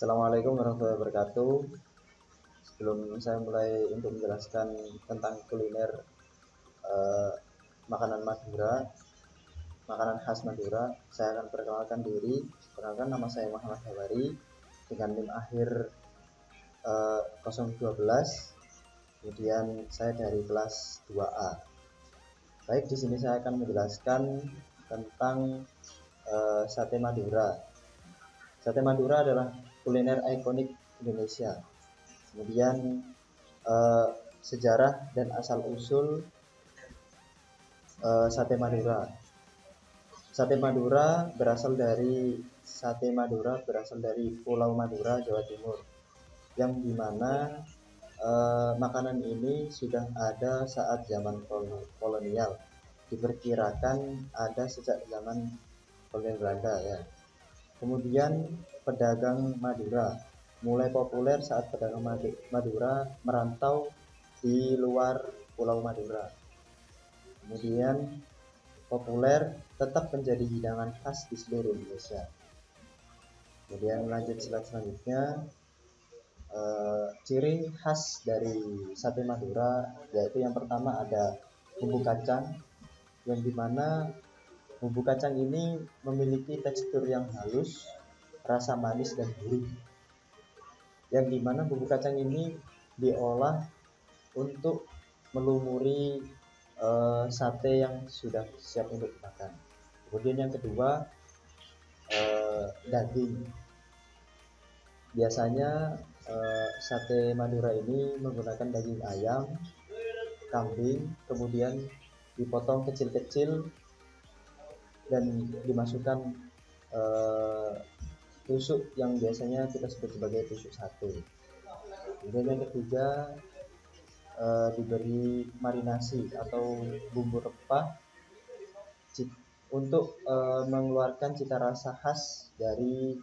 Assalamualaikum warahmatullahi wabarakatuh. Sebelum saya mulai untuk menjelaskan tentang kuliner eh, makanan Madura, makanan khas Madura, saya akan perkenalkan diri. Perkenalkan, nama saya Muhammad Hawari dengan NIM akhir 012. Kemudian saya dari kelas 2A. Baik, di sini saya akan menjelaskan tentang sate Madura. Sate Madura adalah kuliner ikonik Indonesia. Kemudian eh, sejarah dan asal usul sate Madura. Sate Madura berasal dari Pulau Madura, Jawa Timur, yang dimana makanan ini sudah ada saat zaman kolonial. Diperkirakan ada sejak zaman kolonial Belanda ya. Kemudian pedagang Madura mulai populer saat pedagang Madura merantau di luar Pulau Madura. Kemudian populer tetap menjadi hidangan khas di seluruh Indonesia. Kemudian lanjut slide selanjutnya. Ciri khas dari sate Madura yaitu yang pertama ada bumbu kacang, yang dimana bumbu kacang ini memiliki tekstur yang halus, rasa manis dan gurih, yang dimana bumbu kacang ini diolah untuk melumuri sate yang sudah siap untuk dimakan. Kemudian yang kedua, daging. Biasanya sate Madura ini menggunakan daging ayam, kambing, kemudian dipotong kecil-kecil dan dimasukkan tusuk yang biasanya kita sebut sebagai tusuk sate. Kemudian yang ketiga, diberi marinasi atau bumbu rempah untuk mengeluarkan cita rasa khas dari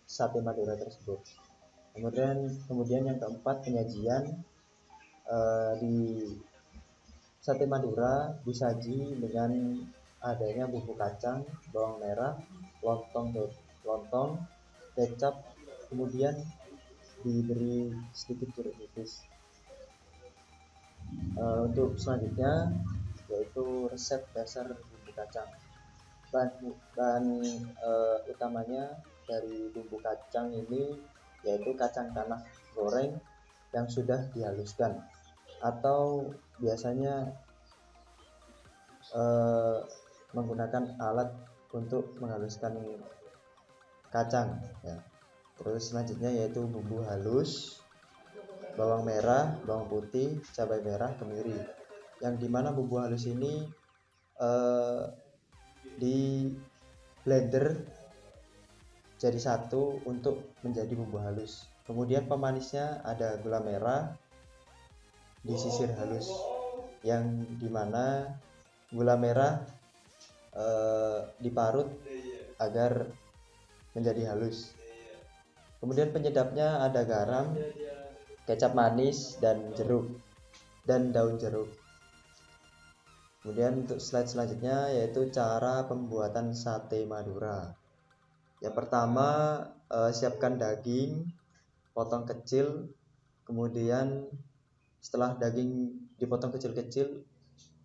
sate Madura tersebut. Kemudian yang keempat, penyajian. Di sate Madura disaji dengan adanya bumbu kacang, bawang merah, lontong, kecap, kemudian diberi sedikit jeruk nipis. Untuk selanjutnya yaitu resep dasar bumbu kacang. Bahan utamanya dari bumbu kacang ini yaitu kacang tanah goreng yang sudah dihaluskan, atau biasanya menggunakan alat untuk menghaluskan kacang ya. Terus selanjutnya yaitu bumbu halus, bawang merah, bawang putih, cabai merah, kemiri, yang dimana bumbu halus ini di blender jadi satu untuk menjadi bumbu halus. Kemudian pemanisnya ada gula merah disisir halus, yang dimana gula merah diparut agar menjadi halus. Kemudian penyedapnya ada garam, kecap manis, dan jeruk dan daun jeruk. Kemudian untuk slide selanjutnya yaitu cara pembuatan sate Madura. Yang pertama, siapkan daging, potong kecil. Kemudian setelah daging dipotong kecil-kecil,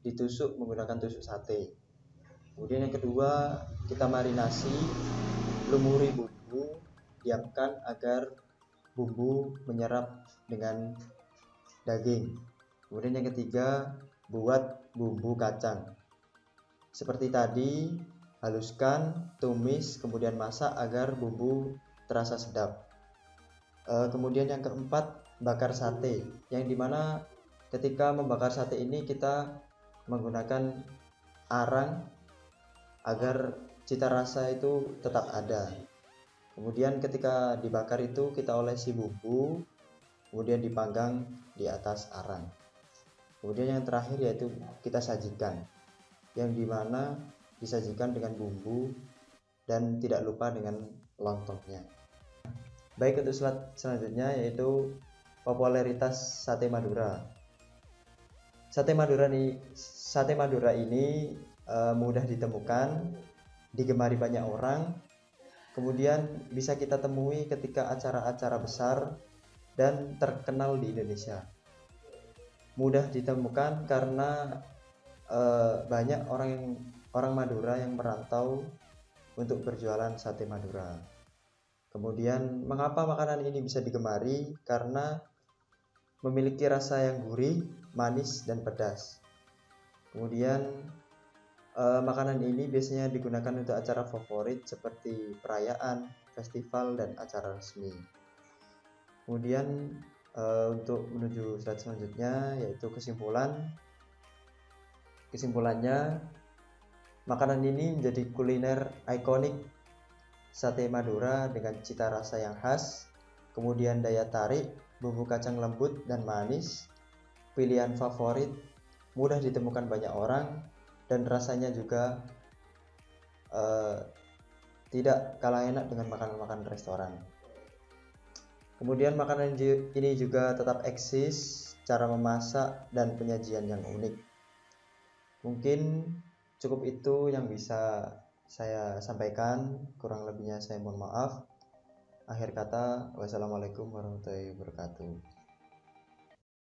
ditusuk menggunakan tusuk sate. Kemudian yang kedua, kita marinasi, lumuri bumbu, diamkan agar bumbu menyerap dengan daging. Kemudian yang ketiga, buat bumbu kacang. Seperti tadi, haluskan, tumis, kemudian masak agar bumbu terasa sedap. Kemudian yang keempat, bakar sate, yang dimana ketika membakar sate ini kita menggunakan arang agar cita rasa itu tetap ada. Kemudian ketika dibakar itu kita olesi bumbu, kemudian dipanggang di atas arang. Kemudian yang terakhir yaitu kita sajikan, yang dimana disajikan dengan bumbu dan tidak lupa dengan lontongnya. Baik, untuk slide selanjutnya yaitu popularitas sate Madura. Sate Madura ini mudah ditemukan, digemari banyak orang. Kemudian bisa kita temui ketika acara-acara besar dan terkenal di Indonesia. Mudah ditemukan karena banyak orang Madura yang merantau untuk berjualan sate Madura. Kemudian mengapa makanan ini bisa digemari? Karena memiliki rasa yang gurih, manis, dan pedas. Kemudian makanan ini biasanya digunakan untuk acara favorit seperti perayaan, festival, dan acara resmi. Kemudian untuk menuju slide selanjutnya yaitu kesimpulannya, makanan ini menjadi kuliner ikonik sate Madura dengan cita rasa yang khas, kemudian daya tarik, bumbu kacang lembut dan manis, pilihan favorit, mudah ditemukan banyak orang, dan rasanya juga tidak kalah enak dengan makanan-makanan restoran. Kemudian makanan ini juga tetap eksis, cara memasak dan penyajian yang unik. Mungkin cukup itu yang bisa saya sampaikan, kurang lebihnya saya mohon maaf. Akhir kata, wassalamualaikum warahmatullahi wabarakatuh.